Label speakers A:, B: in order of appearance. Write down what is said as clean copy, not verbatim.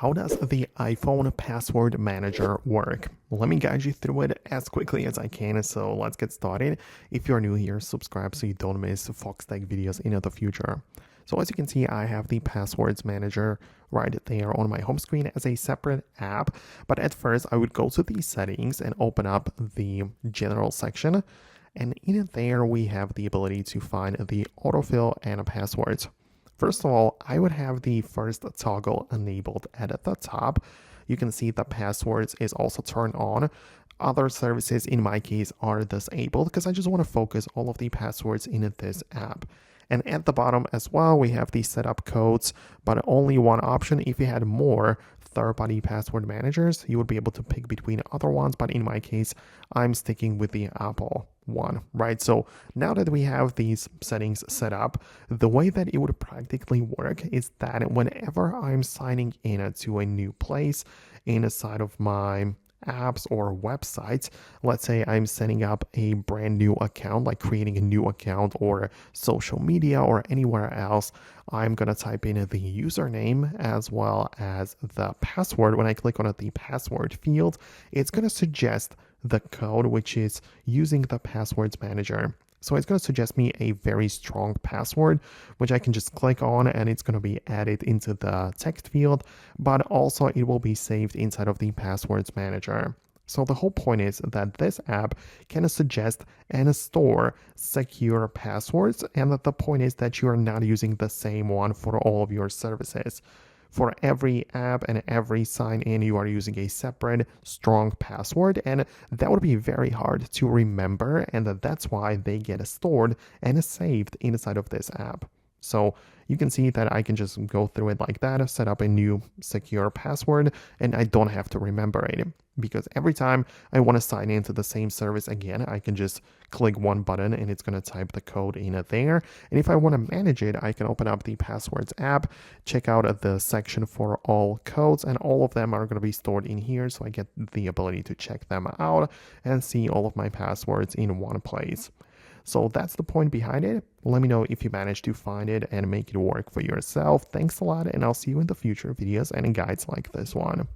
A: How does the iPhone password manager work? Let me guide you through it as quickly as I can, so let's get started. If you're new here, subscribe so you don't miss Foxtecc videos in the future. So as you can see, I have the passwords manager right there on my home screen as a separate app. But at first, I would go to the settings and open up the general section. And in there, we have the ability to find the autofill and passwords. First of all, I would have the first toggle enabled at the top. You can see the passwords is also turned on. Other services in my case are disabled because I just want to focus all of the passwords in this app. And at the bottom as well, we have the setup codes, but only one option. If you had more third-party password managers, you would be able to pick between other ones. But in my case, I'm sticking with the Apple one, right? So now that we have these settings set up, the way that it would practically work is that whenever I'm signing in to a new place inside of my apps or websites, let's say I'm setting up a brand new account, like creating a new account or social media or anywhere else, I'm going to type in the username as well as the password. When I click on the password field, it's going to suggest the code, which is using the passwords manager. So it's going to suggest me a very strong password, which I can just click on and it's going to be added into the text field, but also it will be saved inside of the passwords manager. So the whole point is that this app can suggest and store secure passwords, and that the point is that you are not using the same one for all of your services. For every app and every sign-in, you are using a separate, strong password, and that would be very hard to remember, and that's why they get stored and saved inside of this app. So you can see that I can just go through it like that, set up a new secure password, and I don't have to remember it. Because every time I want to sign into the same service again, I can just click one button and it's going to type the code in there. And if I want to manage it, I can open up the passwords app, check out the section for all codes, and all of them are going to be stored in here. So I get the ability to check them out and see all of my passwords in one place. So that's the point behind it. Let me know if you managed to find it and make it work for yourself. Thanks a lot, and I'll see you in the future videos and guides like this one.